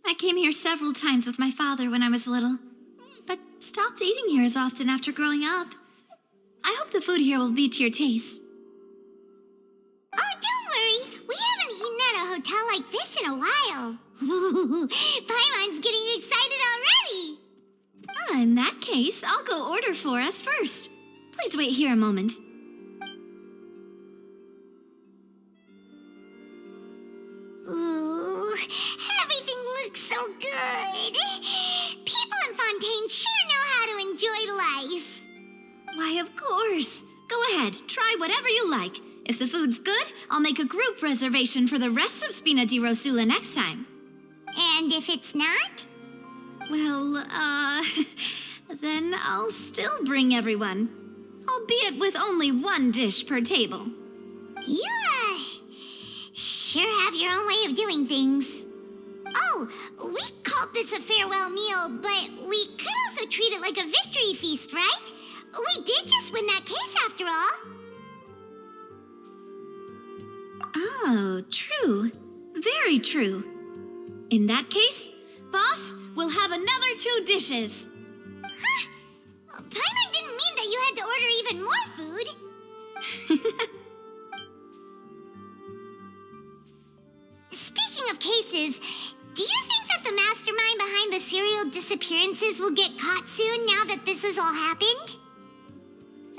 I came here several times with my father when I was little, but stopped eating here as often after growing up. I hope the food here will be to your taste. Oh, don't worry. We haven't eaten at a hotel like this in a while. Paimon's getting excited already. In that case, I'll go order for us first. Please wait here a moment. Ooh, everything looks so good. People in Fontaine sure know how to enjoy life. Why, of course. Go ahead, try whatever you like. If the food's good, I'll make a group reservation for the rest of Spina di Rosula next time. And if it's not? Well, then I'll still bring everyone. Albeit with only one dish per table. You, sure have your own way of doing things. Oh, we called this a farewell meal, but we could also treat it like a victory feast, right? We did just win that case after all. Oh, true. Very true. In that case, boss, we'll have another 2 dishes. Huh? Paimon didn't mean that you had to order even more food. Speaking of cases, do you think that the mastermind behind the serial disappearances will get caught soon now that this has all happened?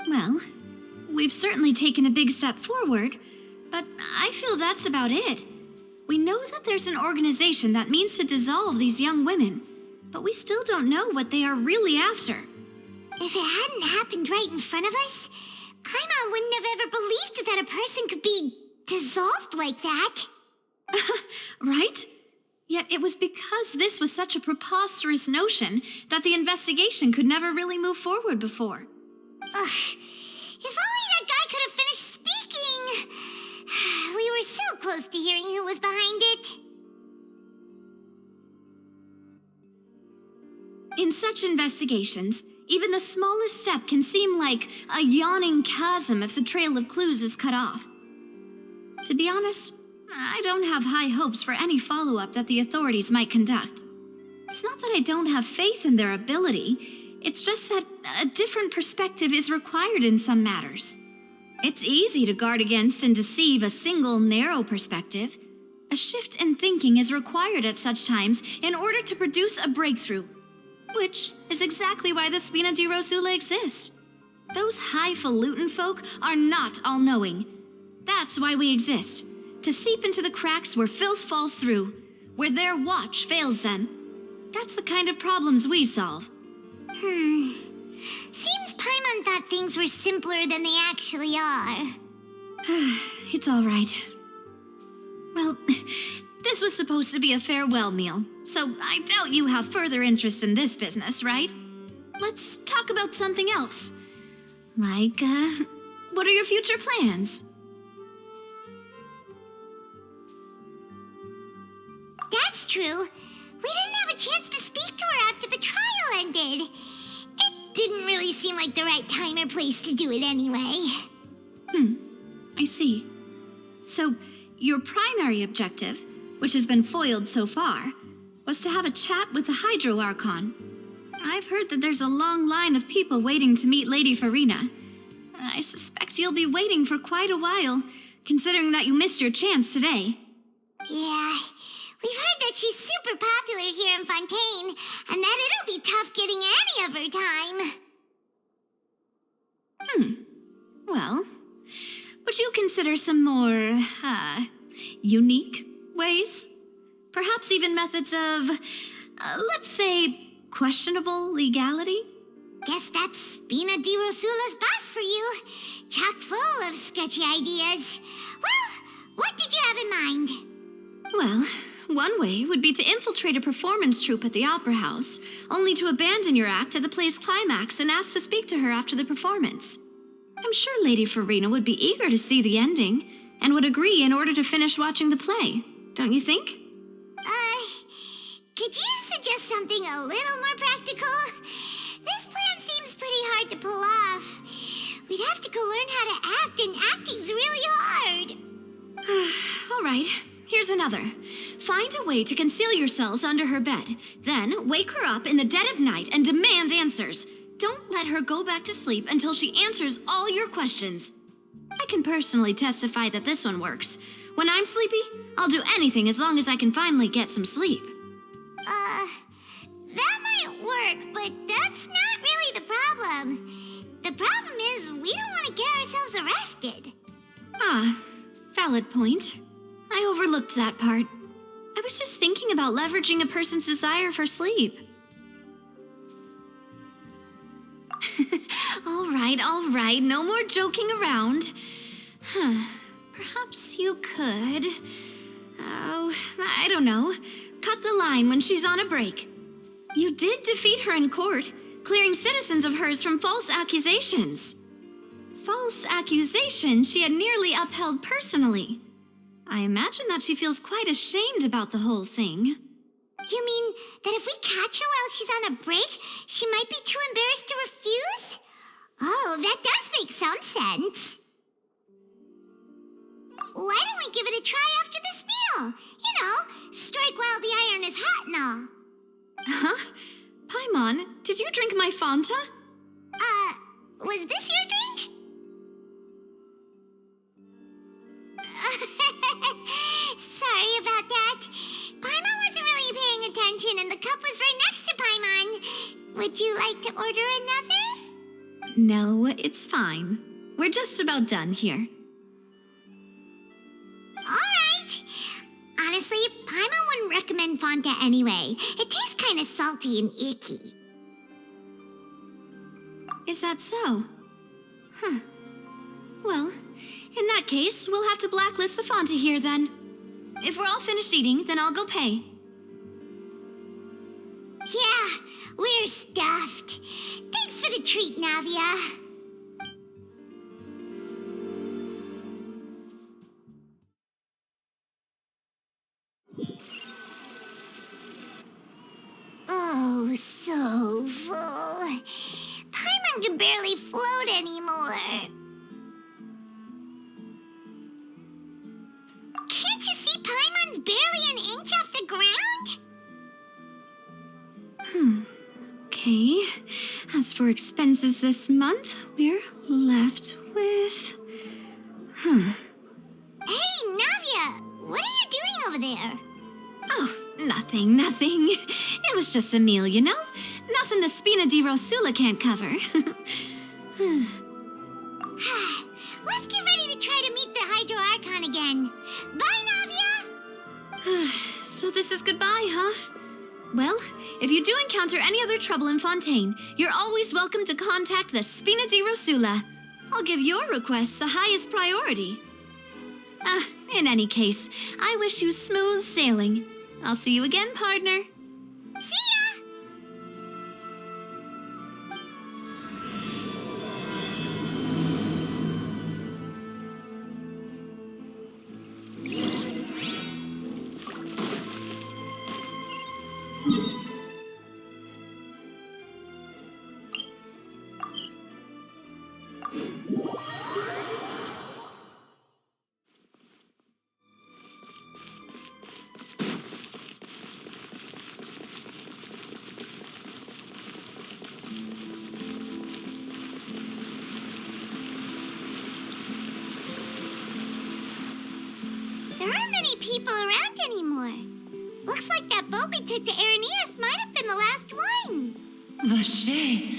Well, we've certainly taken a big step forward, but I feel that's about it. We know that there's an organization that means to dissolve these young women, but we still don't know what they are really after. If it hadn't happened right in front of us, Paimon wouldn't have ever believed that a person could be dissolved like that. Right? Yet it was because this was such a preposterous notion that the investigation could never really move forward before. Ugh. If only that guy could have finished speaking. We were so close to hearing who was behind it. In such investigations, even the smallest step can seem like a yawning chasm if the trail of clues is cut off. To be honest, I don't have high hopes for any follow-up that the authorities might conduct. It's not that I don't have faith in their ability, it's just that a different perspective is required in some matters. It's easy to guard against and deceive a single narrow perspective. A shift in thinking is required at such times in order to produce a breakthrough, which is exactly why the Spina di Rosula exist. Those highfalutin folk are not all-knowing. That's why we exist, to seep into the cracks where filth falls through, where their watch fails them. That's the kind of problems we solve. Seems Paimon thought things were simpler than they actually are. It's all right. Well, this was supposed to be a farewell meal, so I doubt you have further interest in this business, right? Let's talk about something else. Like, what are your future plans? That's true. We didn't have a chance to speak to her after the trial ended. It didn't really seem like the right time or place to do it anyway. I see. So, your primary objective, which has been foiled so far, was to have a chat with the Hydro Archon. I've heard that there's a long line of people waiting to meet Lady Farina. I suspect you'll be waiting for quite a while, considering that you missed your chance today. Yeah, we've heard that she's super popular here in Fontaine, and that it'll be tough getting any of her time. Well, would you consider some more, unique ways? Perhaps even methods of, let's say, questionable legality? Guess that's Spina di Rosula's boss for you. Chock full of sketchy ideas. Well, what did you have in mind? Well, one way would be to infiltrate a performance troupe at the Opera House, only to abandon your act at the play's climax and ask to speak to her after the performance. I'm sure Lady Farina would be eager to see the ending, and would agree in order to finish watching the play, don't you think? Could you suggest something a little more practical? This plan seems pretty hard to pull off. We'd have to go learn how to act, and acting's really hard. All right, here's another. Find a way to conceal yourselves under her bed. Then wake her up in the dead of night and demand answers. Don't let her go back to sleep until she answers all your questions. I can personally testify that this one works. When I'm sleepy, I'll do anything as long as I can finally get some sleep. That might work, but that's not really the problem. The problem is we don't want to get ourselves arrested. Ah, valid point. I overlooked that part. I was just thinking about leveraging a person's desire for sleep. All right, no more joking around. Perhaps you could... Oh, I don't know. Cut the line when she's on a break. You did defeat her in court, clearing citizens of hers from false accusations. False accusations she had nearly upheld personally. I imagine that she feels quite ashamed about the whole thing. You mean that if we catch her while she's on a break, she might be too embarrassed to refuse? Oh, that does make some sense. Why don't we give it a try after this meal? You know, strike while the iron is hot and all. Huh? Paimon, did you drink my Fanta? Was this your drink? Sorry about that. Paimon wasn't really paying attention and the cup was right next to Paimon. Would you like to order another? No, it's fine. We're just about done here. Alright. Honestly, Paimon wouldn't recommend Fonta anyway. It tastes kind of salty and icky. Is that so? Huh. Well, in that case, we'll have to blacklist the Fonta here then. If we're all finished eating, then I'll go pay. Yeah, we're stuffed. Thanks for the treat, Navia. Oh, so full. Paimon can barely float anymore. Can't you see Paimon's barely an inch off the ground? Okay. As for expenses this month, we're left with... Hey, Navia! What are you doing over there? Oh, nothing. It was just a meal, you know? Nothing the Spina di Rosula can't cover. Let's get ready to try to meet the Hydro Archon again. Bye, Navia! So this is goodbye, huh? Well, if you do encounter any other trouble in Fontaine, you're always welcome to contact the Spina di Rosula. I'll give your requests the highest priority. In any case, I wish you smooth sailing. I'll see you again, partner. See ya! There aren't many people around anymore. Looks like that boat we took to Araneus might have been the last one. Vache.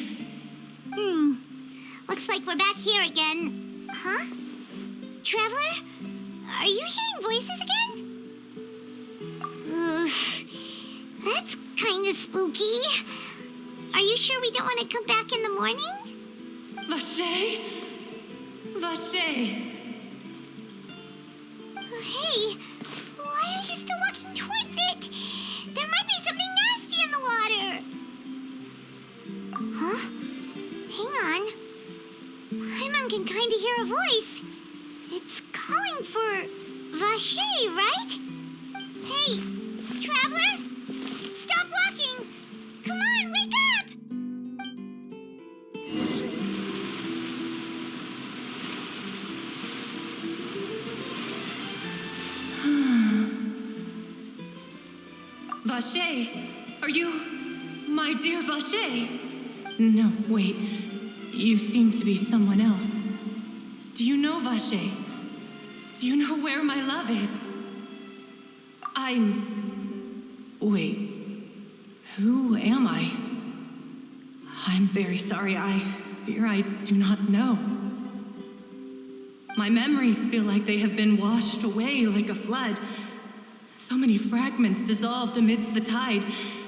Looks like we're back here again. Huh? Traveler? Are you hearing voices again? Ugh, that's kind of spooky. Are you sure we don't want to come back in the morning? Vache. Vache. Hey, why are you still walking towards it? There might be something nasty in the water. Huh? Hang on. Paimon can kind of hear a voice. It's calling for Vache, right? Hey, traveler? Stop walking! Come on, wake up! Vache? Are you my dear Vache? No, wait. You seem to be someone else. Do you know Vache? Do you know where my love is? Wait. Who am I? I'm very sorry. I fear I do not know. My memories feel like they have been washed away like a flood. So many fragments dissolved amidst the tide,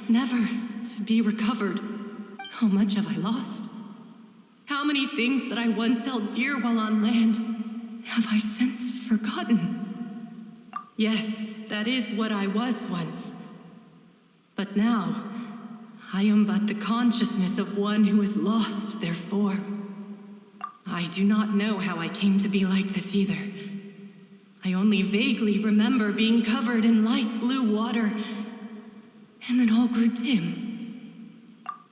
never to be recovered. How much have I lost? How many things that I once held dear while on land have I since forgotten? Yes, that is what I was once. But now, I am but the consciousness of one who has lost their form. I do not know how I came to be like this either. I only vaguely remember being covered in light blue water, and then all grew dim.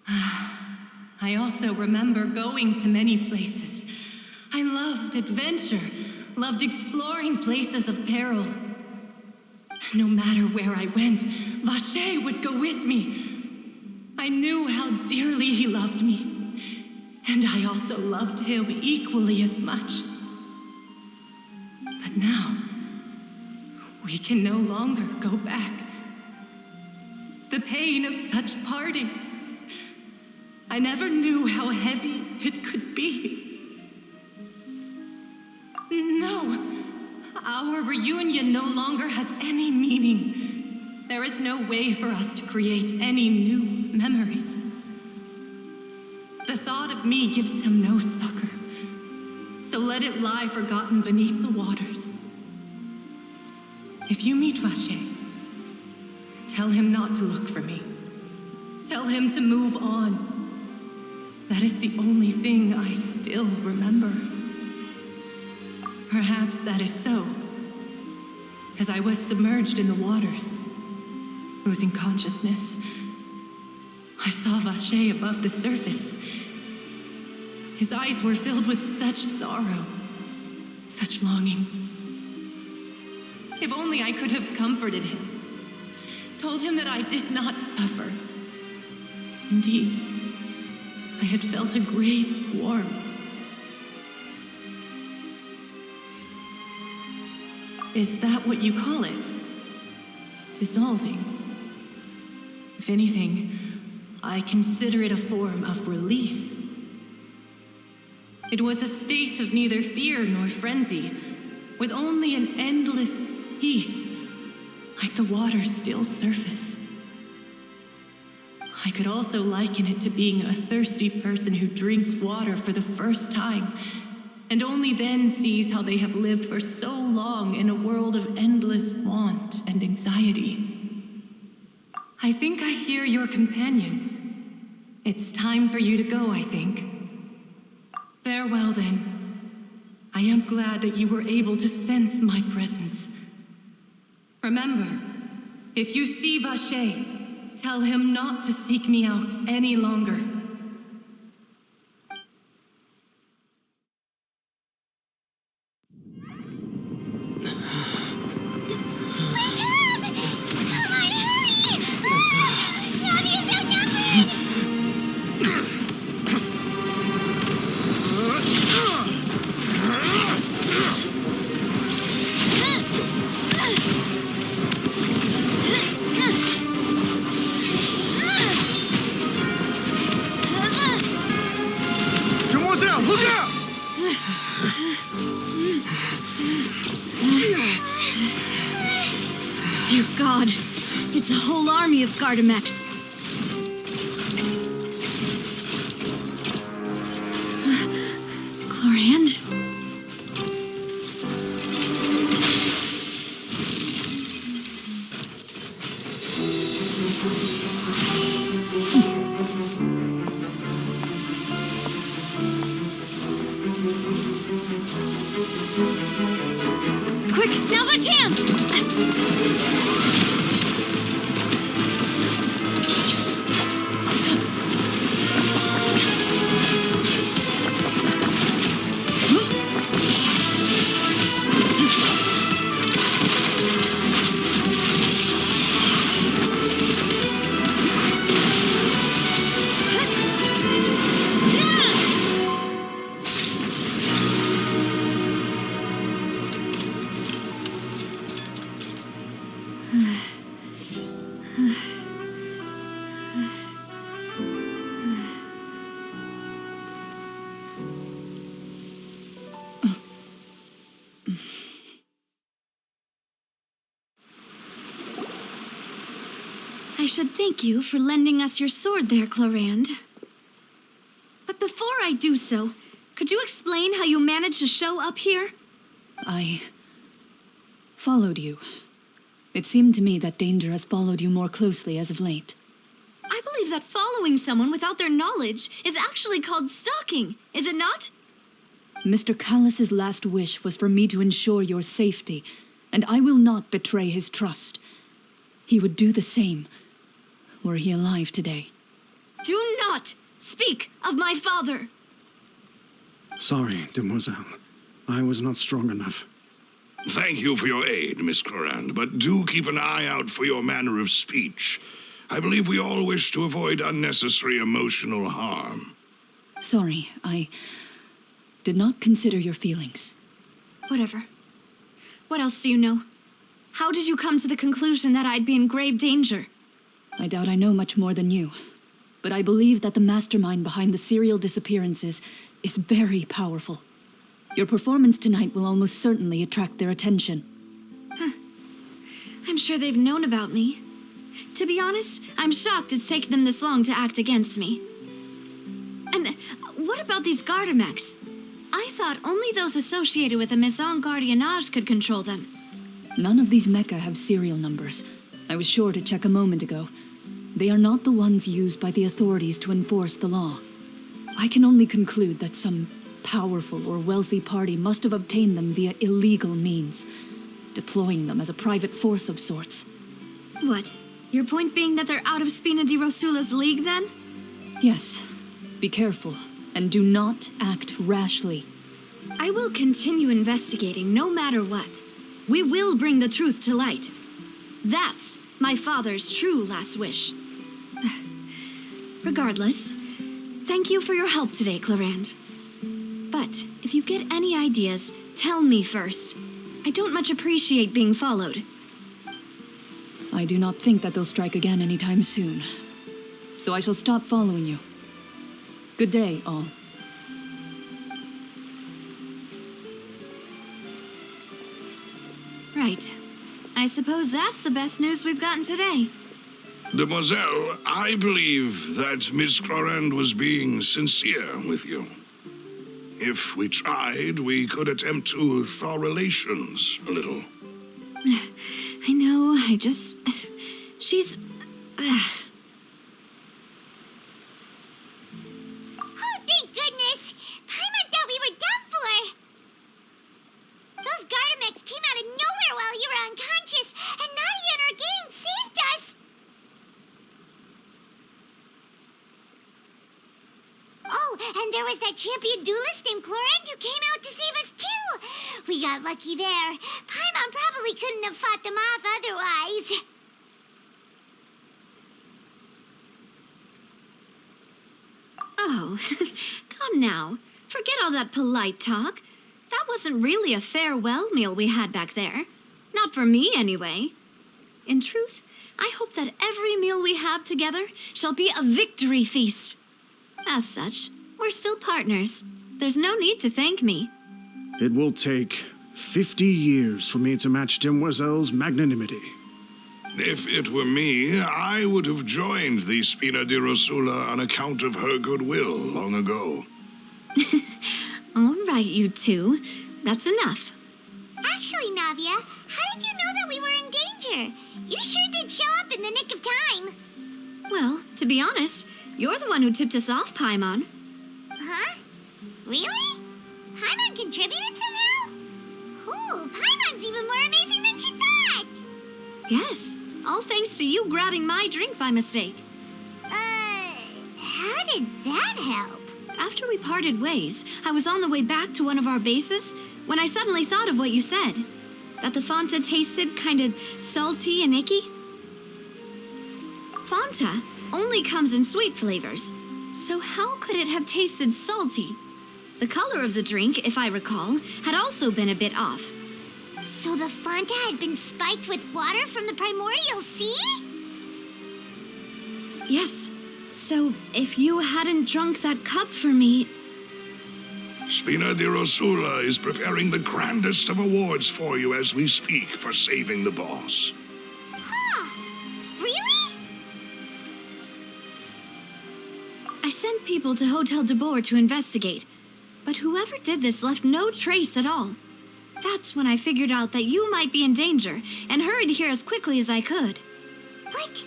I also remember going to many places. I loved adventure, loved exploring places of peril. No matter where I went, Vache would go with me. I knew how dearly he loved me, and I also loved him equally as much. But now, we can no longer go back. The pain of such parting, I never knew how heavy it could be. No, our reunion no longer has any meaning. There is no way for us to create any new memories. The thought of me gives him no succor, so let it lie forgotten beneath the waters. If you meet Vache, tell him not to look for me. Tell him to move on. That is the only thing I still remember. Perhaps that is so, as I was submerged in the waters, losing consciousness. I saw Vache above the surface. His eyes were filled with such sorrow, such longing. If only I could have comforted him, told him that I did not suffer. Indeed, I had felt a great warmth. Is that what you call it? Dissolving? If anything, I consider it a form of release. It was a state of neither fear nor frenzy, with only an endless peace, like the water's still surface. I could also liken it to being a thirsty person who drinks water for the first time, and only then sees how they have lived for so long in a world of endless want and anxiety. I think I hear your companion. It's time for you to go, I think. Farewell, then. I am glad that you were able to sense my presence. Remember, if you see Vache, tell him not to seek me out any longer. Look out! Dear God, it's a whole army of Gardamex. Chlorand? Quick, now's our chance! I should thank you for lending us your sword there, Clarand. But before I do so, could you explain how you managed to show up here? I followed you. It seemed to me that danger has followed you more closely as of late. I believe that following someone without their knowledge is actually called stalking, is it not? Mr. Callus's last wish was for me to ensure your safety, and I will not betray his trust. He would do the same, were he alive today. Do not speak of my father! Sorry, demoiselle. I was not strong enough. Thank you for your aid, Miss Clarand, but do keep an eye out for your manner of speech. I believe we all wish to avoid unnecessary emotional harm. Sorry, I did not consider your feelings. Whatever. What else do you know? How did you come to the conclusion that I'd be in grave danger? I doubt I know much more than you, but I believe that the mastermind behind the serial disappearances is very powerful. Your performance tonight will almost certainly attract their attention. I'm sure they've known about me. To be honest, I'm shocked it's taken them this long to act against me. And what about these Gardamex? I thought only those associated with the Maison Gardiennage could control them. None of these mecha have serial numbers. I was sure to check a moment ago. They are not the ones used by the authorities to enforce the law. I can only conclude that some powerful or wealthy party must have obtained them via illegal means, deploying them as a private force of sorts. What? Your point being that they're out of Spina di Rosula's league, then? Yes. Be careful, and do not act rashly. I will continue investigating no matter what. We will bring the truth to light. That's my father's true last wish. Regardless, thank you for your help today, Clarand. But if you get any ideas, tell me first. I don't much appreciate being followed. I do not think that they'll strike again anytime soon. So I shall stop following you. Good day, all. Right. I suppose that's the best news we've gotten today. Demoiselle, I believe that Miss Clarand was being sincere with you. If we tried, we could attempt to thaw relations a little. I know, she's... Oh, thank goodness! Paimon thought we were done for! Those Gardamex came out of nowhere while you were unconscious, and Navia and her gang saved us! Oh, and there was that champion duelist named Clarand who came out to save us too! We got lucky there. Paimon probably couldn't have fought them off otherwise. Oh, come now. Forget all that polite talk. That wasn't really a farewell meal we had back there. Not for me, anyway. In truth, I hope that every meal we have together shall be a victory feast. As such, we're still partners. There's no need to thank me. It will take 50 years for me to match Demoiselle's magnanimity. If it were me, I would have joined the Spina di Rosula on account of her goodwill long ago. All right, you two. That's enough. Actually, Navia, how did you know that we were in danger? You sure did show up in the nick of time. Well, to be honest, you're the one who tipped us off, Paimon. Huh? Really? Paimon contributed somehow? Ooh, Paimon's even more amazing than she thought! Yes, all thanks to you grabbing my drink by mistake. How did that help? After we parted ways, I was on the way back to one of our bases when I suddenly thought of what you said. That the Fanta tasted kind of salty and icky. Fanta only comes in sweet flavors, so how could it have tasted salty? The color of the drink, if I recall, had also been a bit off. So the Fanta had been spiked with water from the primordial sea? Yes, so if you hadn't drunk that cup for me... Spina di Rosula is preparing the grandest of awards for you as we speak for saving the boss. Huh. Really? I sent people to Hotel de Boer to investigate, but whoever did this left no trace at all. That's when I figured out that you might be in danger and hurried here as quickly as I could. What?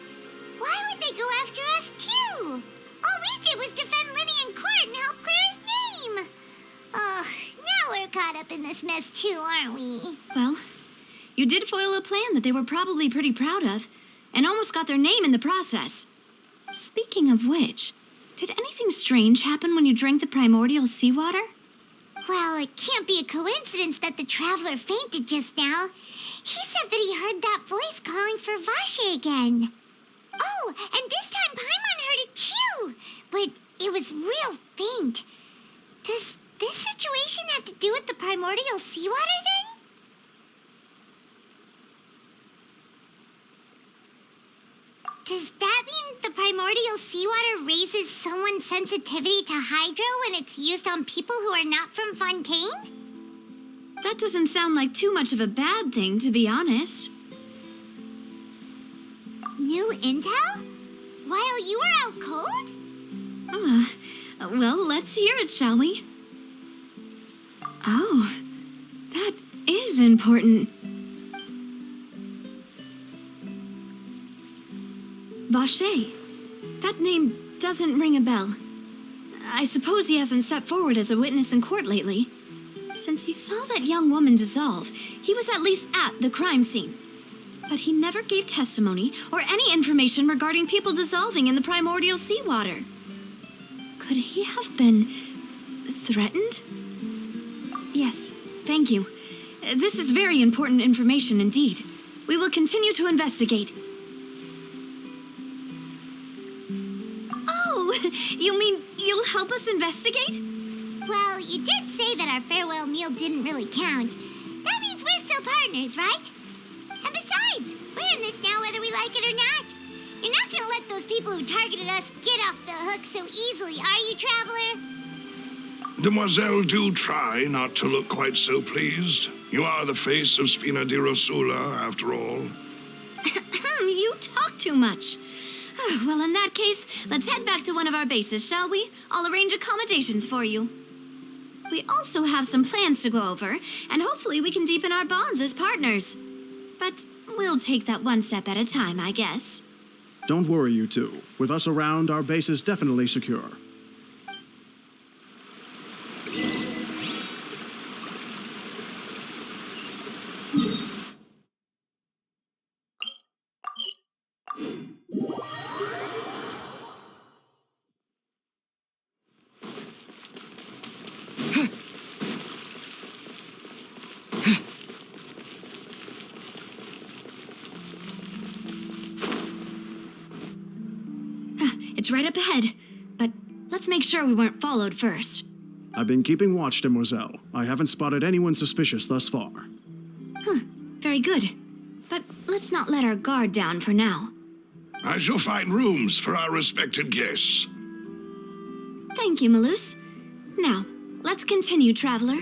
Why would they go after us, too? All we did was defend Lenny in court and help clear his name. Ugh, now we're caught up in this mess, too, aren't we? Well, you did foil a plan that they were probably pretty proud of, and almost got their name in the process. Speaking of which, did anything strange happen when you drank the primordial seawater? Well, it can't be a coincidence that the traveler fainted just now. He said that he heard that voice calling for Vache again. Oh, and this time Paimon heard it too, but it was real faint. Does this situation have to do with the primordial seawater then? Does that mean the primordial seawater raises someone's sensitivity to hydro when it's used on people who are not from Fontaine? That doesn't sound like too much of a bad thing, to be honest. New intel? While you were out cold? Well, let's hear it, shall we? Oh, that is important. Vache. That name doesn't ring a bell. I suppose he hasn't stepped forward as a witness in court lately. Since he saw that young woman dissolve, he was at least at the crime scene. But he never gave testimony or any information regarding people dissolving in the primordial seawater. Could he have been threatened? Yes, thank you. This is very important information indeed. We will continue to investigate. Oh, you mean you'll help us investigate? Well, you did say that our farewell meal didn't really count. That means we're still partners, right? And besides, we're in this now whether we like it or not. You're not gonna let those people who targeted us get off the hook so easily, are you, Traveler? Demoiselle, do try not to look quite so pleased. You are the face of Spina di Rosula, after all. You talk too much. Well, in that case, let's head back to one of our bases, shall we? I'll arrange accommodations for you. We also have some plans to go over, and hopefully we can deepen our bonds as partners. But we'll take that one step at a time, I guess. Don't worry, you two. With us around, our base is definitely secure. It's right up ahead, but let's make sure we weren't followed first. I've been keeping watch, Demoiselle. I haven't spotted anyone suspicious thus far. Very good. But let's not let our guard down for now. I shall find rooms for our respected guests. Thank you, Malus. Now, let's continue, Traveler.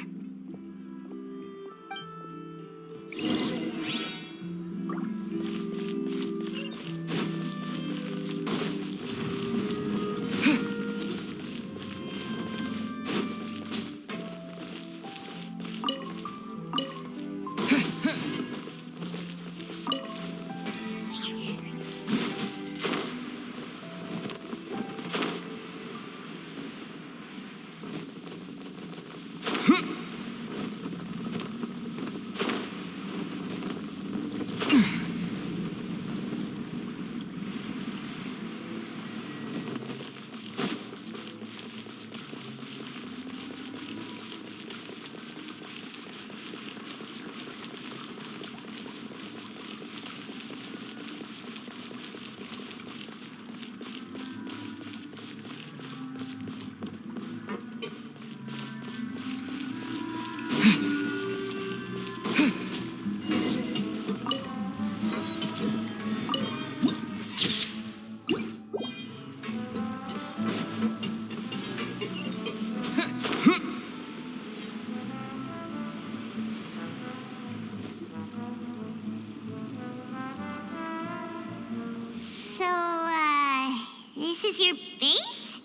This is your base?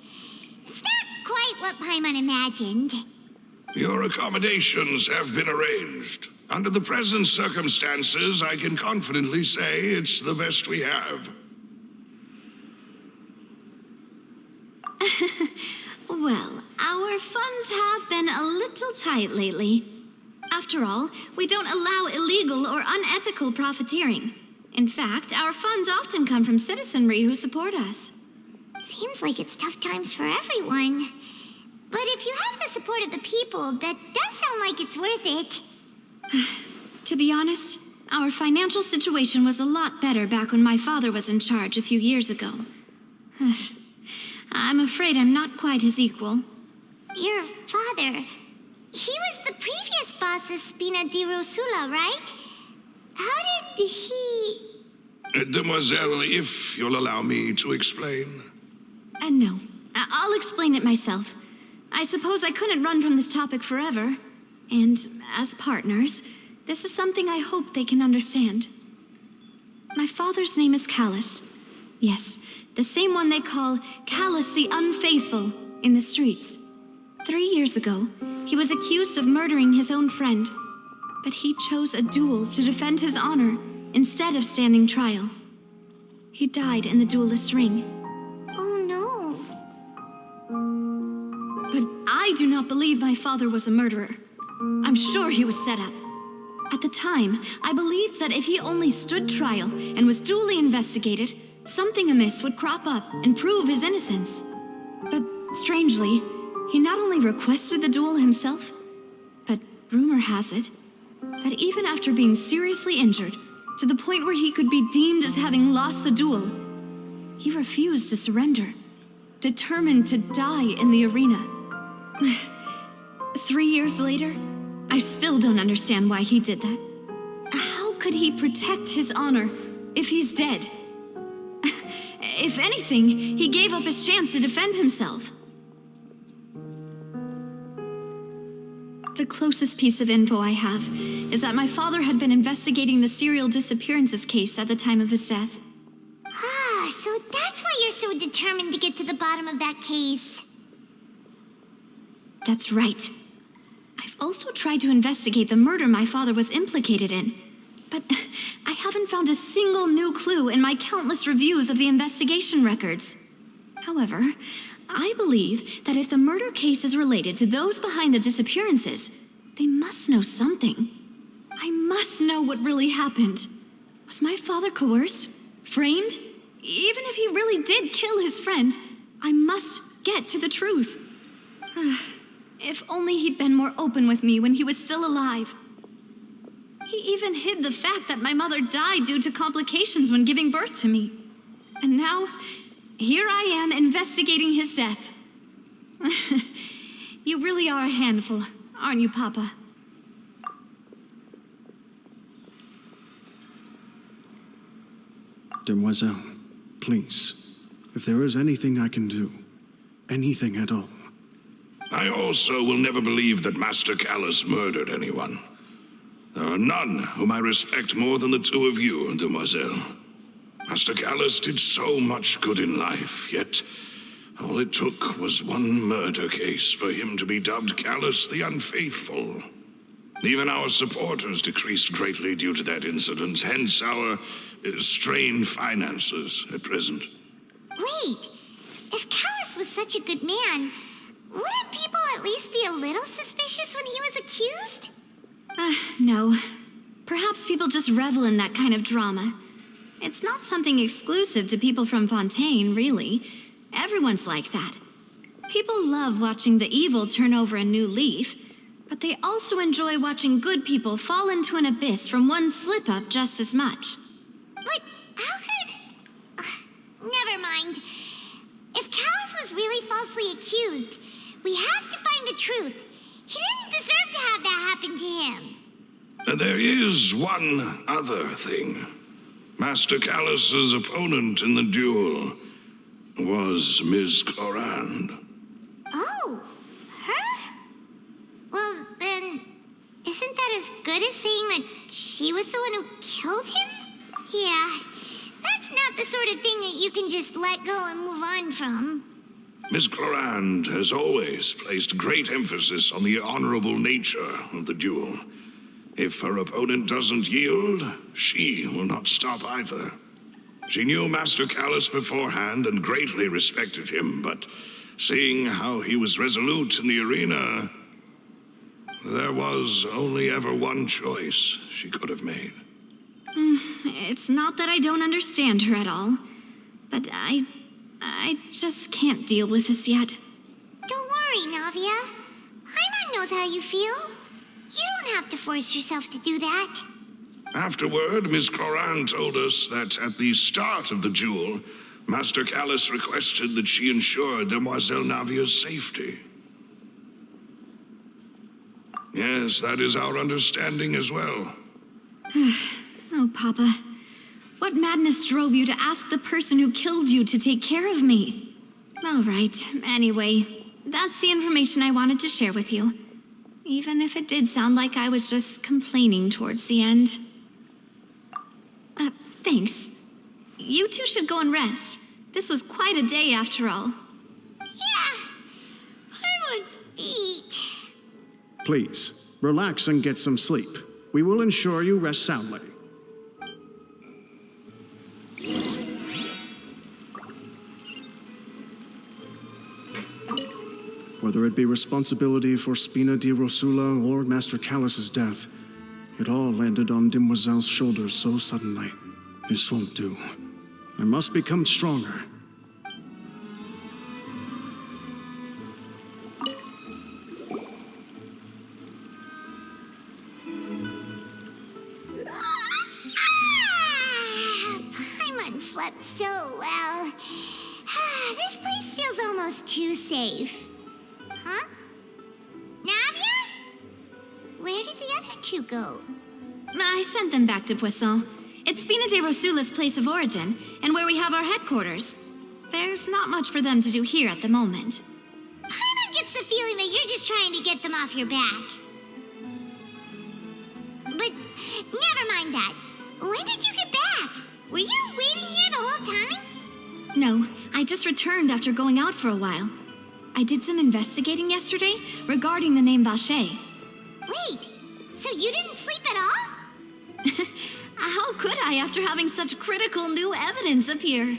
what Paimon imagined. Your accommodations have been arranged. Under the present circumstances, I can confidently say it's the best we have. Well, our funds have been a little tight lately. After all, we don't allow illegal or unethical profiteering. In fact, our funds often come from citizenry who support us. Seems like it's tough times for everyone. But if you have the support of the people, that does sound like it's worth it. To be honest, our financial situation was a lot better back when my father was in charge a few years ago. I'm afraid I'm not quite his equal. Your father, he was the previous boss of Spina di Rosula, right? How did he... Demoiselle, if you'll allow me to explain. No, I'll explain it myself. I suppose I couldn't run from this topic forever. And as partners, this is something I hope they can understand. My father's name is Callus. Yes, the same one they call Callus the Unfaithful in the streets. 3 years ago, he was accused of murdering his own friend. But he chose a duel to defend his honor instead of standing trial. He died in the duelist's ring. Oh no. But I do not believe my father was a murderer. I'm sure he was set up. At the time, I believed that if he only stood trial and was duly investigated, something amiss would crop up and prove his innocence. But strangely, he not only requested the duel himself, but rumor has it that even after being seriously injured, to the point where he could be deemed as having lost the duel, he refused to surrender, determined to die in the arena. 3 years later, I still don't understand why he did that. How could he protect his honor if he's dead? If anything, he gave up his chance to defend himself. The closest piece of info I have is that my father had been investigating the serial disappearances case at the time of his death. Ah, so that's why you're so determined to get to the bottom of that case. That's right. I've also tried to investigate the murder my father was implicated in, but I haven't found a single new clue in my countless reviews of the investigation records. However, I believe that if the murder case is related to those behind the disappearances, they must know something. I must know what really happened. Was my father coerced? Framed? Even if he really did kill his friend, I must get to the truth. If only he'd been more open with me when he was still alive. He even hid the fact that my mother died due to complications when giving birth to me. And now, here I am investigating his death. You really are a handful, aren't you, Papa? Demoiselle, please, if there is anything I can do, anything at all. I also will never believe that Master Callus murdered anyone. There are none whom I respect more than the two of you, Demoiselle. Master Callus did so much good in life, yet all it took was one murder case for him to be dubbed Callus the Unfaithful. Even our supporters decreased greatly due to that incident, hence our strained finances at present. Wait, if Callus was such a good man, wouldn't people at least be a little suspicious when he was accused? No. Perhaps people just revel in that kind of drama. It's not something exclusive to people from Fontaine, really. Everyone's like that. People love watching the evil turn over a new leaf, but they also enjoy watching good people fall into an abyss from one slip-up just as much. But how could... never mind. If Callus was really falsely accused, we have to find the truth. He didn't deserve to have that happen to him. There is one other thing. Master Callus's opponent in the duel was Ms. Clorand. Oh, her? Well, then, isn't that as good as saying that she was the one who killed him? Yeah, that's not the sort of thing that you can just let go and move on from. Miss Clorand has always placed great emphasis on the honorable nature of the duel. If her opponent doesn't yield, she will not stop either. She knew Master Callus beforehand and greatly respected him, but seeing how he was resolute in the arena, there was only ever one choice she could have made. It's not that I don't understand her at all, but I just can't deal with this yet. Don't worry, Navia. Paimon knows how you feel. You don't have to force yourself to do that. Afterward, Miss Clorand told us that at the start of the duel, Master Callus requested that she ensure Demoiselle Navia's safety. Yes, that is our understanding as well. Oh, Papa. What madness drove you to ask the person who killed you to take care of me? All right, anyway, that's the information I wanted to share with you. Even if it did sound like I was just complaining towards the end. Thanks. You two should go and rest. This was quite a day after all. Yeah. Paimon's feet. Please, relax and get some sleep. We will ensure you rest soundly. Whether it be responsibility for Spina di Rosula or Master Callus's death, it all landed on Demoiselle's shoulders so suddenly. This won't do. I must become stronger. Paimon slept so well. This place feels almost too safe. Huh? Navia? Where did the other two go? I sent them back to Poisson. It's Spina de Rosula's place of origin, and where we have our headquarters. There's not much for them to do here at the moment. Paimon gets the feeling that you're just trying to get them off your back. But never mind that. When did you get back? Were you waiting here the whole time? No, I just returned after going out for a while. I did some investigating yesterday regarding the name Vacher. Wait, so you didn't sleep at all? How could I after having such critical new evidence appear?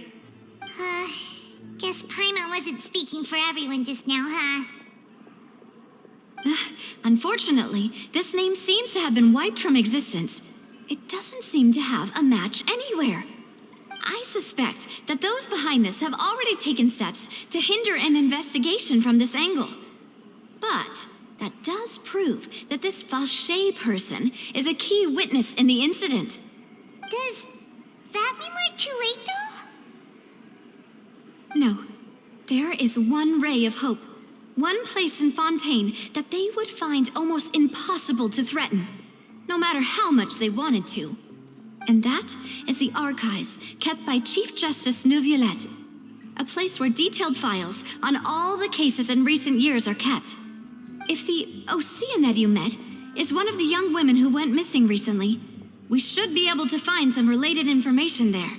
Guess Paimon wasn't speaking for everyone just now, huh? Unfortunately, this name seems to have been wiped from existence. It doesn't seem to have a match anywhere. I suspect that those behind this have already taken steps to hinder an investigation from this angle. But that does prove that this Vacher person is a key witness in the incident. Does that mean we're too late, though? No. There is one ray of hope. One place in Fontaine that they would find almost impossible to threaten, no matter how much they wanted to. And that is the archives kept by Chief Justice Navia, a place where detailed files on all the cases in recent years are kept. If the Oceanid you met is one of the young women who went missing recently, we should be able to find some related information there.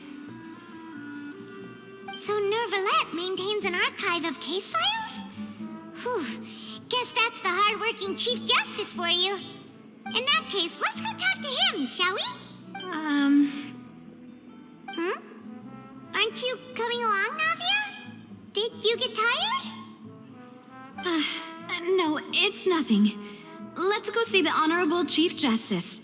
So Nervalette maintains an archive of case files? Whew, guess that's the hard-working Chief Justice for you. In that case, let's go talk to him, shall we? Aren't you coming along, Navia? Did you get tired? No, it's nothing. Let's go see the Honorable Chief Justice.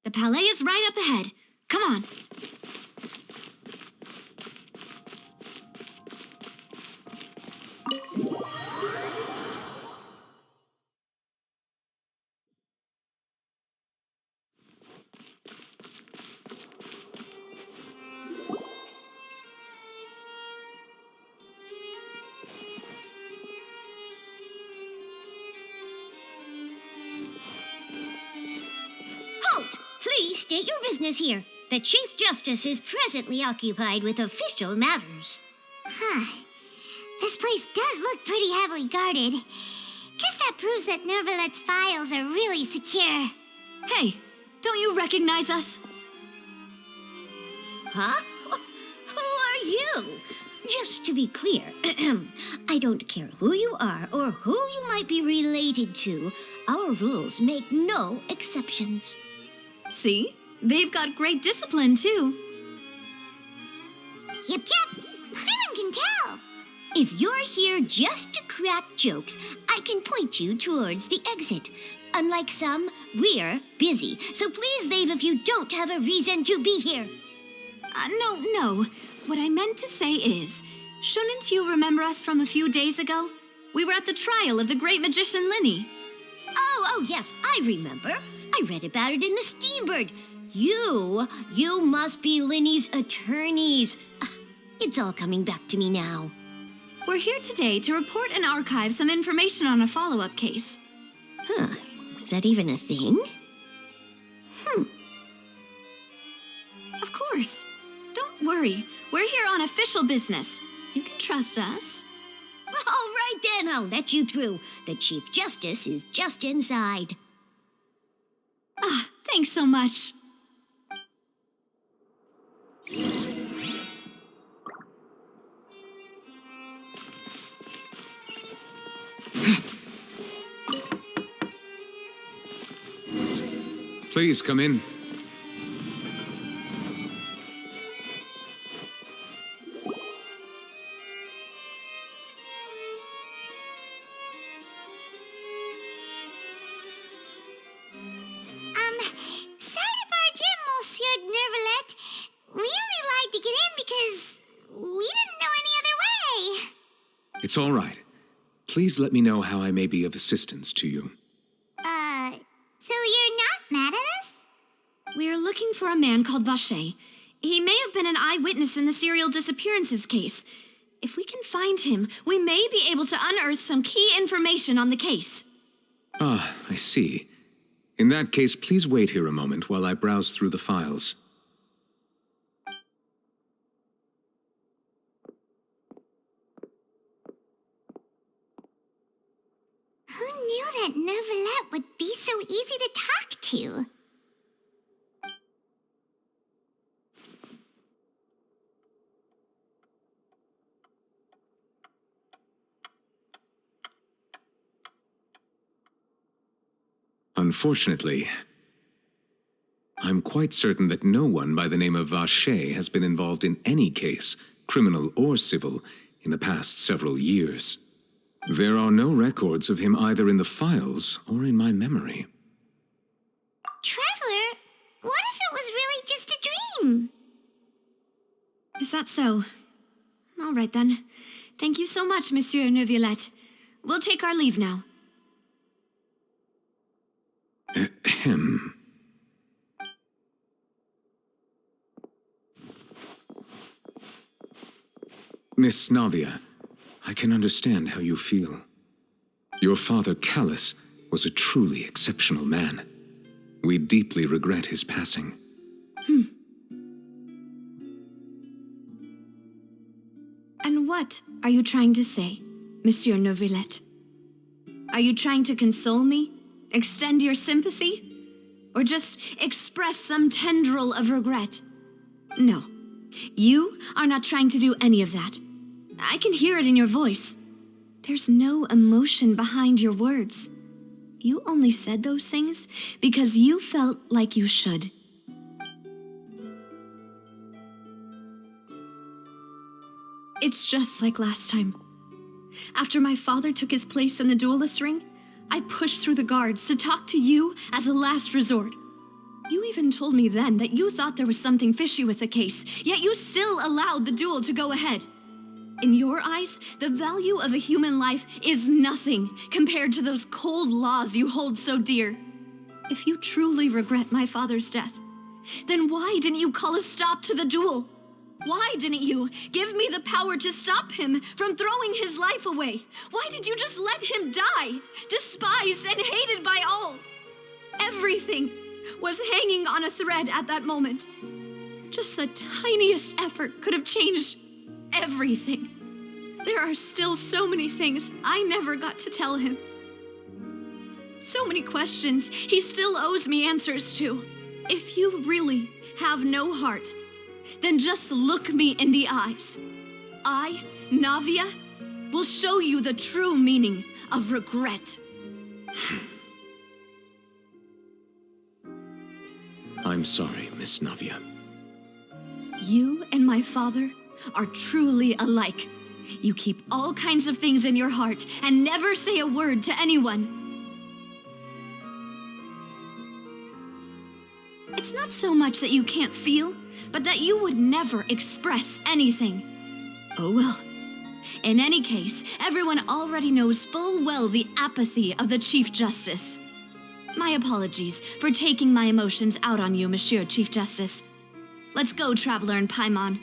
The Palais is right up ahead. Come on. Halt! Please state your business here. The Chief Justice is presently occupied with official matters. This place does look pretty heavily guarded. Guess that proves that Nervalet's files are really secure. Hey, don't you recognize us? Huh? Who are you? Just to be clear, I don't care who you are or who you might be related to. Our rules make no exceptions. See? They've got great discipline, too. Yep. Paimon can tell. If you're here just to crack jokes, I can point you towards the exit. Unlike some, we're busy, so please leave if you don't have a reason to be here. No. What I meant to say is, shouldn't you remember us from a few days ago? We were at the trial of the great magician Linny. Oh, yes, I remember. I read about it in the Steambird. You must be Linny's attorneys. It's all coming back to me now. We're here today to report and archive some information on a follow-up case. Is that even a thing? Of course. Don't worry. We're here on official business. You can trust us. All right then, I'll let you through. The Chief Justice is just inside. Thanks so much. Please come in. Sorry to barge in, Monsieur Nervalet. We only lied to get in because we didn't know any other way. It's all right. Please let me know how I may be of assistance to you. So you're not mad at us? We're looking for a man called Vacher. He may have been an eyewitness in the serial disappearances case. If we can find him, we may be able to unearth some key information on the case. Ah, I see. In that case, please wait here a moment while I browse through the files. Who knew that Nervalet would be so easy to talk to? Unfortunately, I'm quite certain that no one by the name of Vacher has been involved in any case, criminal or civil, in the past several years. There are no records of him either in the files or in my memory. Traveler, what if it was really just a dream? Is that so? All right then. Thank you so much, Monsieur Neuvillette. We'll take our leave now. Ahem. Miss Navia, I can understand how you feel. Your father, Callus, was a truly exceptional man. We deeply regret his passing. And what are you trying to say, Monsieur Neuvillette? Are you trying to console me? Extend your sympathy? Or just express some tendril of regret? No, you are not trying to do any of that. I can hear it in your voice. There's no emotion behind your words. You only said those things because you felt like you should. It's just like last time. After my father took his place in the duelist ring, I pushed through the guards to talk to you as a last resort. You even told me then that you thought there was something fishy with the case, yet you still allowed the duel to go ahead. In your eyes, the value of a human life is nothing compared to those cold laws you hold so dear. If you truly regret my father's death, then why didn't you call a stop to the duel? Why didn't you give me the power to stop him from throwing his life away? Why did you just let him die, despised and hated by all? Everything was hanging on a thread at that moment. Just the tiniest effort could have changed everything. There are still so many things I never got to tell him. So many questions he still owes me answers to. If you really have no heart, then just look me in the eyes. I, Navia, will show you the true meaning of regret. I'm sorry, Miss Navia. You and my father are truly alike. You keep all kinds of things in your heart and never say a word to anyone. It's not so much that you can't feel, but that you would never express anything. Oh well. In any case, everyone already knows full well the apathy of the Chief Justice. My apologies for taking my emotions out on you, Monsieur Chief Justice. Let's go, Traveler and Paimon.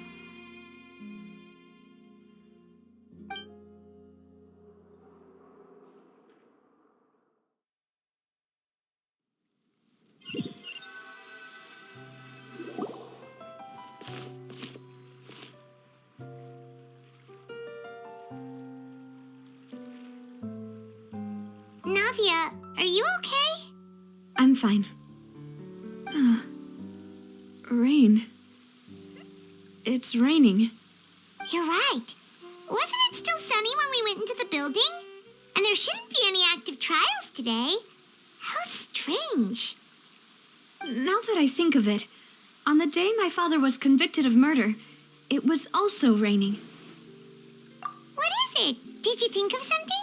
Navia, are you okay? I'm fine. Rain. It's raining. You're right. Wasn't it still sunny when we went into the building? And there shouldn't be any active trials today. How strange. Now that I think of it, on the day my father was convicted of murder, it was also raining. What is it? Did you think of something?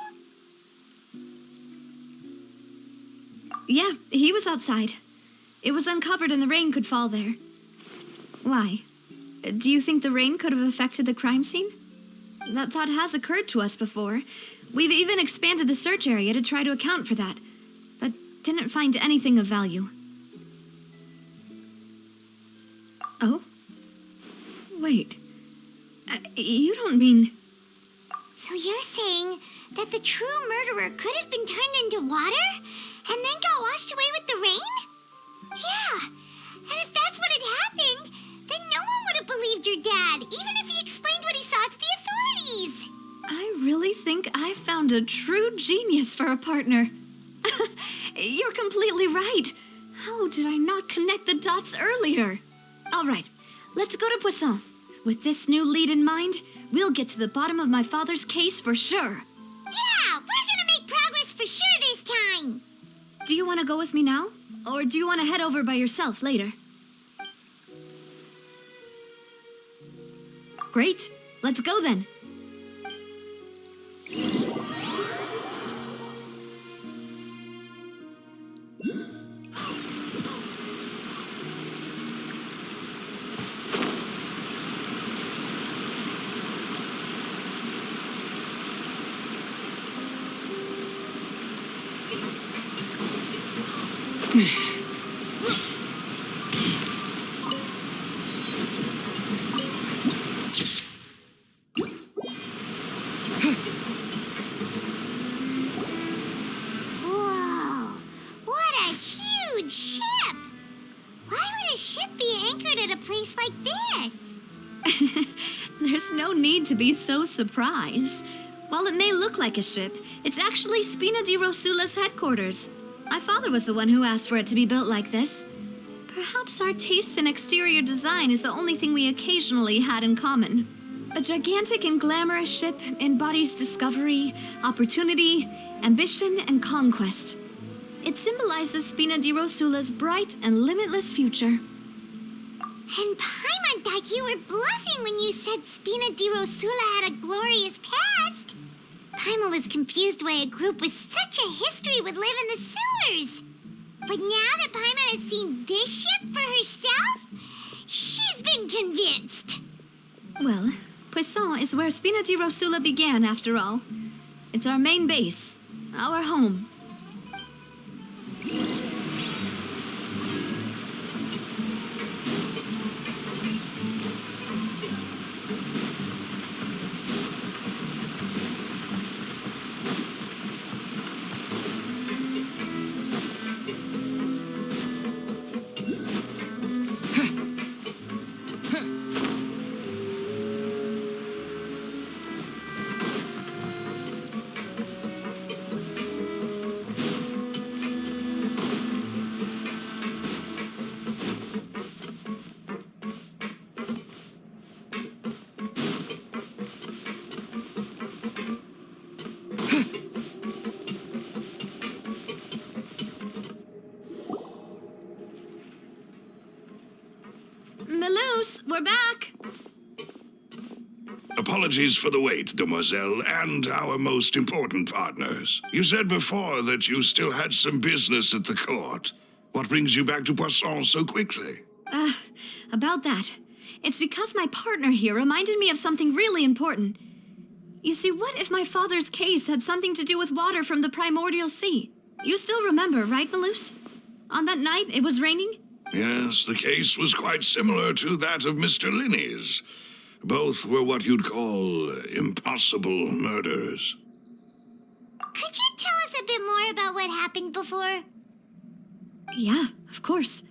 Yeah, he was outside. It was uncovered and the rain could fall there. Why? Do you think the rain could have affected the crime scene? That thought has occurred to us before. We've even expanded the search area to try to account for that, but didn't find anything of value. Oh? Wait. You don't mean... So you're saying that the true murderer could have been turned into water and then got washed away with the rain? Yeah, and if that's what had happened, then no one would have believed your dad, even if he explained what he saw to the authorities. I really think I found a true genius for a partner. You're completely right. How did I not connect the dots earlier? All right, let's go to Poisson. With this new lead in mind, we'll get to the bottom of my father's case for sure. Yeah, we're gonna make progress for sure this time. Do you want to go with me now? Or do you want to head over by yourself later? Great. Let's go then. Whoa, what a huge ship! Why would a ship be anchored at a place like this? There's no need to be so surprised. While it may look like a ship, it's actually Spina di Rosula's headquarters. My father was the one who asked for it to be built like this. Perhaps our taste in exterior design is the only thing we occasionally had in common. A gigantic and glamorous ship embodies discovery, opportunity, ambition, and conquest. It symbolizes Spina di Rosula's bright and limitless future. And Paimon thought you were bluffing when you said Spina di Rosula had a glorious past. Paimon was confused why a group with such a history would live in the sewers. But now that Paimon has seen this ship for herself, she's been convinced. Well, Poisson is where Spina di Rosula began, after all. It's our main base, our home. Lelouch, we're back! Apologies for the wait, demoiselle, and our most important partners. You said before that you still had some business at the court. What brings you back to Poisson so quickly? About that. It's because my partner here reminded me of something really important. You see, what if my father's case had something to do with water from the primordial sea? You still remember, right, Lelouch? On that night, it was raining? Yes, the case was quite similar to that of Mr. Linney's. Both were what you'd call impossible murders. Could you tell us a bit more about what happened before? Yeah, of course.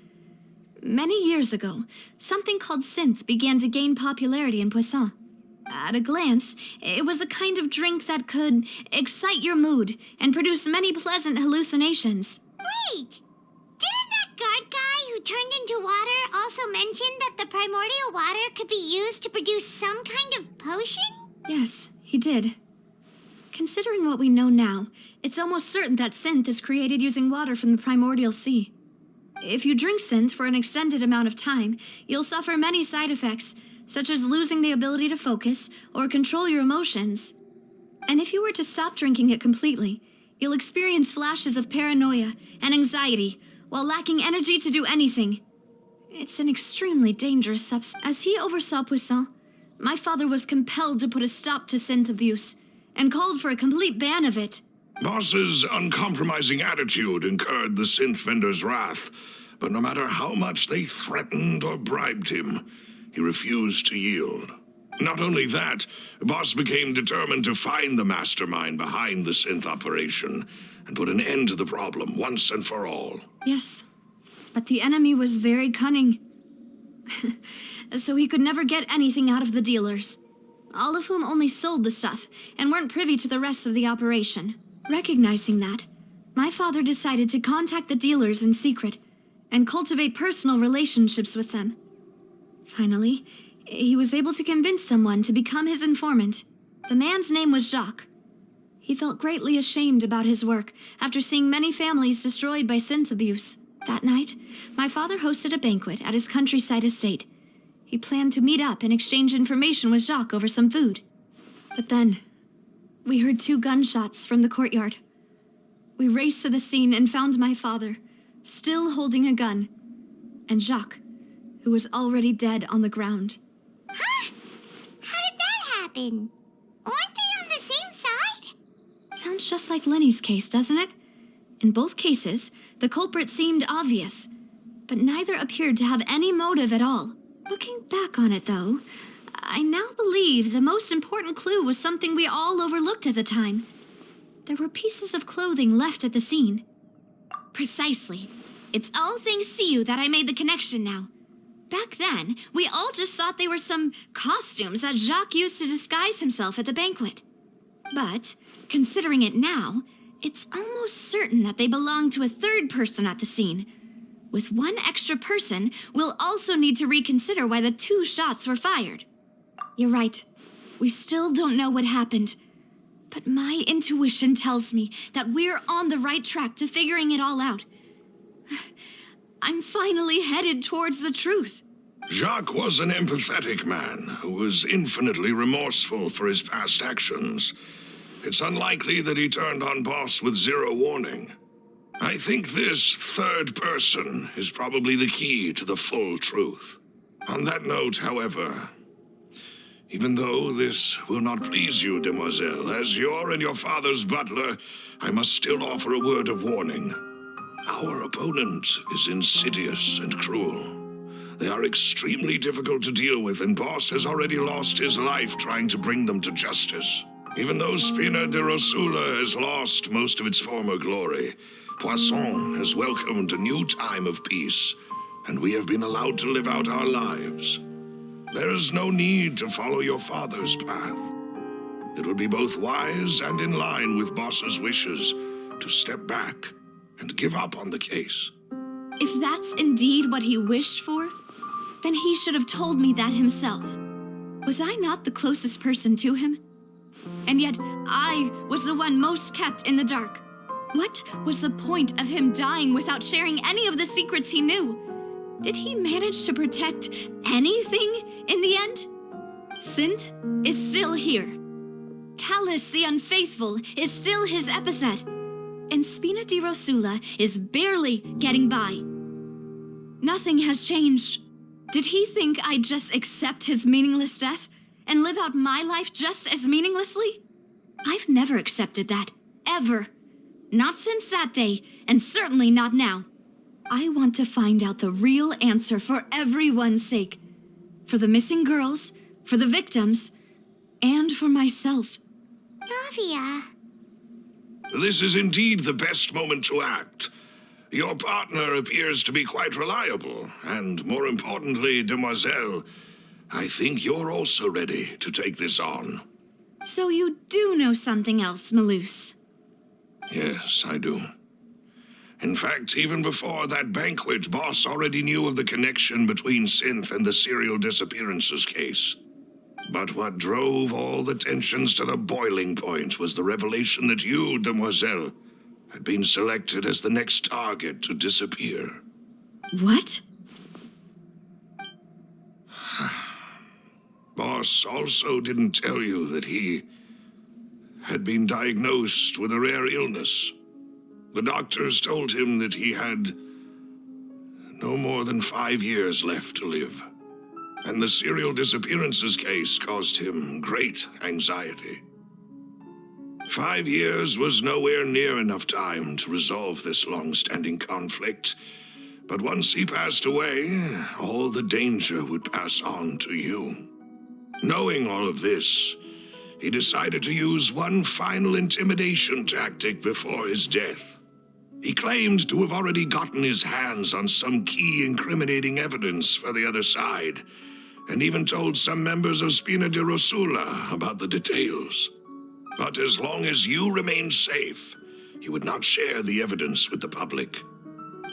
Many years ago, something called synth began to gain popularity in Poisson. At a glance, it was a kind of drink that could excite your mood and produce many pleasant hallucinations. Wait! Didn't that guard guy who turned into water also mention that the primordial water could be used to produce some kind of potion? Yes, he did. Considering what we know now, it's almost certain that synth is created using water from the primordial sea. If you drink synth for an extended amount of time, you'll suffer many side effects, such as losing the ability to focus or control your emotions. And if you were to stop drinking it completely, you'll experience flashes of paranoia and anxiety while lacking energy to do anything. It's an extremely dangerous substance. As he oversaw Poisson, my father was compelled to put a stop to synth abuse and called for a complete ban of it. Boss's uncompromising attitude incurred the synth vendor's wrath, but no matter how much they threatened or bribed him, he refused to yield. Not only that, Boss became determined to find the mastermind behind the synth operation and put an end to the problem once and for all. Yes, but the enemy was very cunning. So he could never get anything out of the dealers, all of whom only sold the stuff and weren't privy to the rest of the operation. Recognizing that, my father decided to contact the dealers in secret and cultivate personal relationships with them. Finally, he was able to convince someone to become his informant. The man's name was Jacques. He felt greatly ashamed about his work after seeing many families destroyed by synth abuse. That night, my father hosted a banquet at his countryside estate. He planned to meet up and exchange information with Jacques over some food. But then, we heard 2 gunshots from the courtyard. We raced to the scene and found my father, still holding a gun, and Jacques, who was already dead on the ground. Huh? How did that happen? Aren't they on the same side? Sounds just like Lenny's case, doesn't it? In both cases, the culprit seemed obvious, but neither appeared to have any motive at all. Looking back on it, though, I now believe the most important clue was something we all overlooked at the time. There were pieces of clothing left at the scene. Precisely. It's all thanks to you that I made the connection now. Back then, we all just thought they were some costumes that Jacques used to disguise himself at the banquet. But, considering it now, it's almost certain that they belong to a third person at the scene. With one extra person, we'll also need to reconsider why the 2 shots were fired. You're right. We still don't know what happened. But my intuition tells me that we're on the right track to figuring it all out. I'm finally headed towards the truth. Jacques was an empathetic man who was infinitely remorseful for his past actions. It's unlikely that he turned on Boss with 0 warning. I think this third person is probably the key to the full truth. On that note, however, even though this will not please you, demoiselle, as your and your father's butler, I must still offer a word of warning. Our opponent is insidious and cruel. They are extremely difficult to deal with, and Boss has already lost his life trying to bring them to justice. Even though Spina de Rosula has lost most of its former glory, Poisson has welcomed a new time of peace, and we have been allowed to live out our lives. There is no need to follow your father's path. It would be both wise and in line with Boss's wishes to step back and give up on the case. If that's indeed what he wished for, then he should have told me that himself. Was I not the closest person to him? And yet, I was the one most kept in the dark. What was the point of him dying without sharing any of the secrets he knew? Did he manage to protect anything in the end? Synth is still here. Callus the Unfaithful is still his epithet. And Spina di Rosula is barely getting by. Nothing has changed. Did he think I'd just accept his meaningless death and live out my life just as meaninglessly? I've never accepted that, ever. Not since that day, and certainly not now. I want to find out the real answer for everyone's sake. For the missing girls, for the victims, and for myself. Navia. This is indeed the best moment to act. Your partner appears to be quite reliable, and more importantly, demoiselle, I think you're also ready to take this on. So you do know something else, Malus? Yes, I do. In fact, even before that banquet, Boss already knew of the connection between Synth and the serial disappearances case. But what drove all the tensions to the boiling point was the revelation that you, demoiselle, had been selected as the next target to disappear. What? Boss also didn't tell you that he had been diagnosed with a rare illness. The doctors told him that he had no more than 5 years left to live. And the serial disappearances case caused him great anxiety. 5 years was nowhere near enough time to resolve this long-standing conflict, but once he passed away, all the danger would pass on to you. Knowing all of this, he decided to use one final intimidation tactic before his death. He claimed to have already gotten his hands on some key incriminating evidence for the other side, and even told some members of Spina di Rosula about the details. But as long as you remained safe, he would not share the evidence with the public.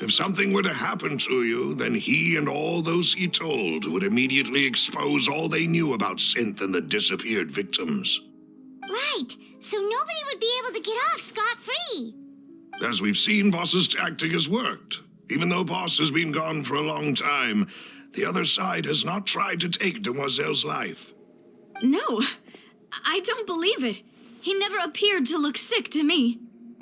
If something were to happen to you, then he and all those he told would immediately expose all they knew about Synth and the disappeared victims. Right, so nobody would be able to get off scot-free. As we've seen, Boss's tactic has worked. Even though Boss has been gone for a long time, the other side has not tried to take Demoiselle's life. No, I don't believe it. He never appeared to look sick to me.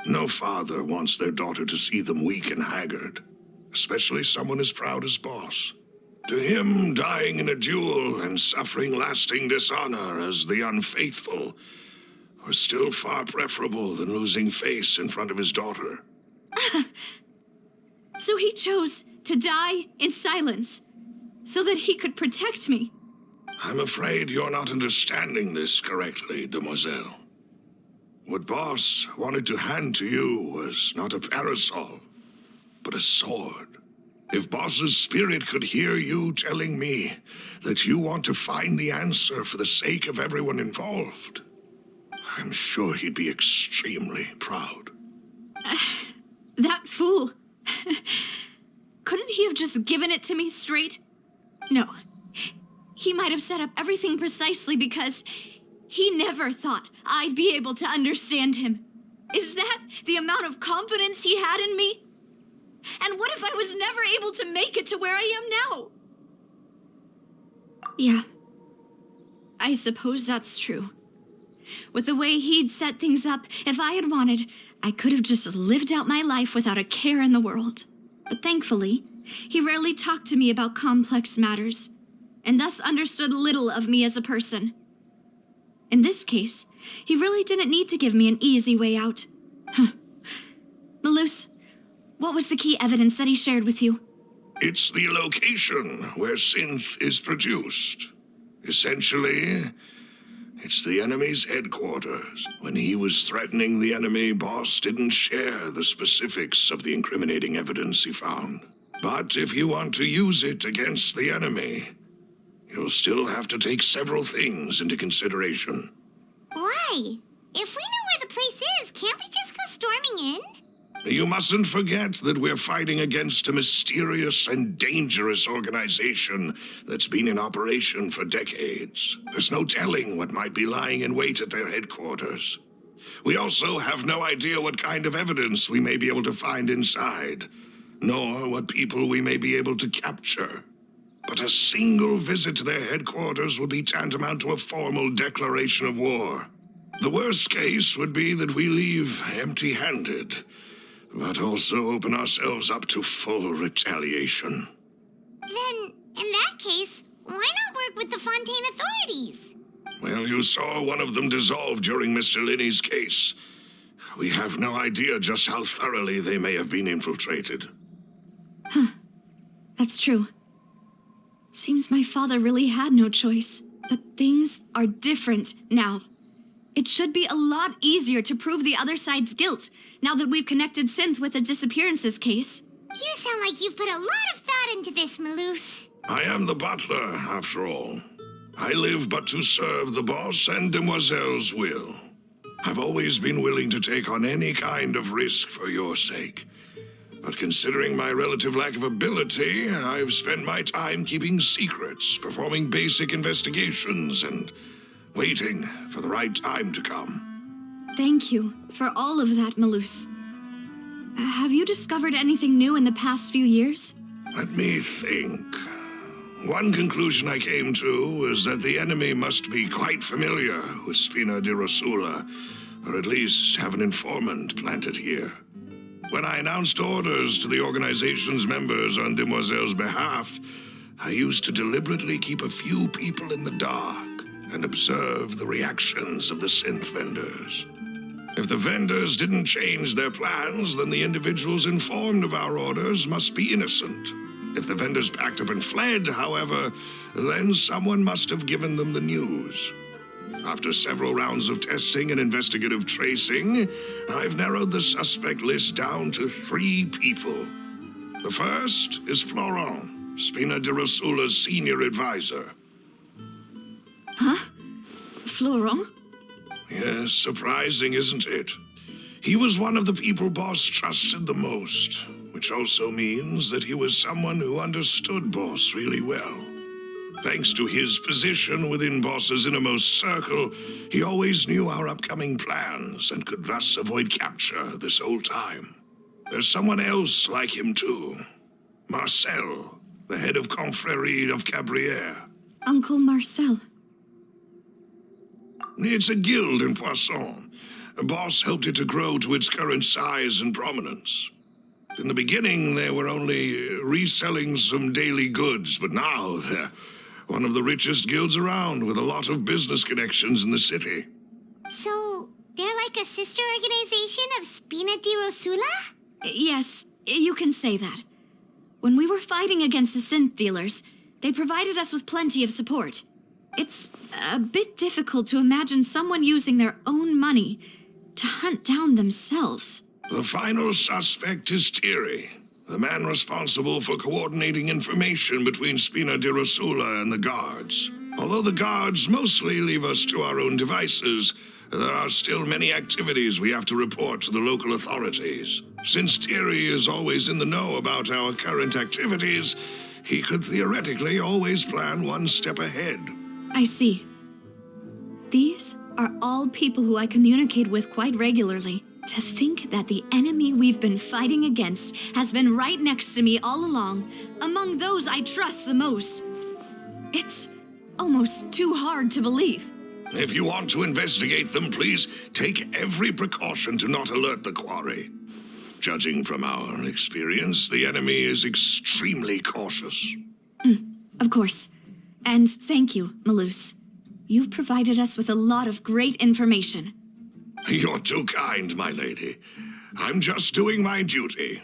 No father wants their daughter to see them weak and haggard, especially someone as proud as Boss. To him, dying in a duel and suffering lasting dishonor as the unfaithful was still far preferable than losing face in front of his daughter. So he chose to die in silence, so that he could protect me. I'm afraid you're not understanding this correctly, demoiselle. What Boss wanted to hand to you was not a parasol, but a sword. If Boss's spirit could hear you telling me that you want to find the answer for the sake of everyone involved, I'm sure he'd be extremely proud. That fool. Couldn't he have just given it to me straight? No. He might have set up everything precisely because he never thought I'd be able to understand him. Is that the amount of confidence he had in me? And what if I was never able to make it to where I am now? Yeah. I suppose that's true. With the way he'd set things up, if I had wanted, I could have just lived out my life without a care in the world. But thankfully, he rarely talked to me about complex matters, and thus understood little of me as a person. In this case, he really didn't need to give me an easy way out. Malus, what was the key evidence that he shared with you? It's the location where Synth is produced. Essentially, it's the enemy's headquarters. When he was threatening the enemy, Boss didn't share the specifics of the incriminating evidence he found. But if you want to use it against the enemy, you'll still have to take several things into consideration. Why? If we know where the place is, can't we just go storming in? You mustn't forget that we're fighting against a mysterious and dangerous organization that's been in operation for decades. There's no telling what might be lying in wait at their headquarters. We also have no idea what kind of evidence we may be able to find inside. nor what people we may be able to capture. But a single visit to their headquarters would be tantamount to a formal declaration of war. The worst case would be that we leave empty-handed, but also open ourselves up to full retaliation. Then, in that case, why not work with the Fontaine authorities? Well, you saw one of them dissolve during Mr. Linney's case. We have no idea just how thoroughly they may have been infiltrated. That's true. Seems my father really had no choice. But things are different now. It should be a lot easier to prove the other side's guilt, now that we've connected Synth with the disappearances case. You sound like you've put a lot of thought into this, Maloose. I am the butler, after all. I live but to serve the boss and Demoiselle's will. I've always been willing to take on any kind of risk for your sake. But considering my relative lack of ability, I've spent my time keeping secrets, performing basic investigations, and waiting for the right time to come. Thank you for all of that, Maloose. Have you discovered anything new in the past few years? Let me think. One conclusion I came to is that the enemy must be quite familiar with Spina di Rosula, or at least have an informant planted here. When I announced orders to the organization's members on Demoiselle's behalf, I used to deliberately keep a few people in the dark and observe the reactions of the synth vendors. If the vendors didn't change their plans, then the individuals informed of our orders must be innocent. If the vendors packed up and fled, however, then someone must have given them the news. After several rounds of testing and investigative tracing, I've narrowed the suspect list down to 3 people. The first is Florent, Spina di Rosula's senior advisor. Huh? Florent? Yes, surprising, isn't it? He was one of the people Boss trusted the most, which also means that he was someone who understood Boss really well. Thanks to his position within Boss's innermost circle, he always knew our upcoming plans and could thus avoid capture this whole time. There's someone else like him too. Marcel, the head of Confrérie of Cabrières. Uncle Marcel. It's a guild in Poisson. Boss helped it to grow to its current size and prominence. In the beginning, they were only reselling some daily goods, but now they're one of the richest guilds around, with a lot of business connections in the city. So, they're like a sister organization of Spina di Rosula? Yes, you can say that. When we were fighting against the synth dealers, they provided us with plenty of support. It's a bit difficult to imagine someone using their own money to hunt down themselves. The final suspect is Thierry, the man responsible for coordinating information between Spina di Rosula and the guards. Although the guards mostly leave us to our own devices, there are still many activities we have to report to the local authorities. Since Thierry is always in the know about our current activities, he could theoretically always plan one step ahead. I see. These are all people who I communicate with quite regularly. To think that the enemy we've been fighting against has been right next to me all along, among those I trust the most. It's almost too hard to believe. If you want to investigate them, please take every precaution to not alert the quarry. Judging from our experience, the enemy is extremely cautious. Of course. And thank you, Maloose. You've provided us with a lot of great information. You're too kind, my lady. I'm just doing my duty.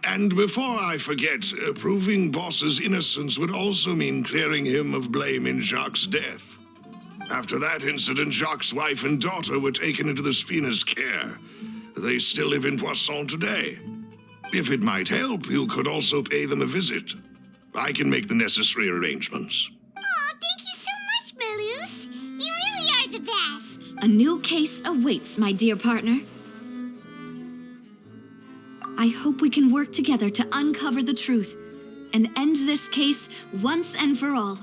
And before I forget, proving Boss's innocence would also mean clearing him of blame in Jacques' death. After that incident, Jacques' wife and daughter were taken into the Spina's care. They still live in Poisson today. If it might help, you could also pay them a visit. I can make the necessary arrangements. Oh, thank you so much, Maloose. You really are the best. A new case awaits, my dear partner. I hope we can work together to uncover the truth and end this case once and for all.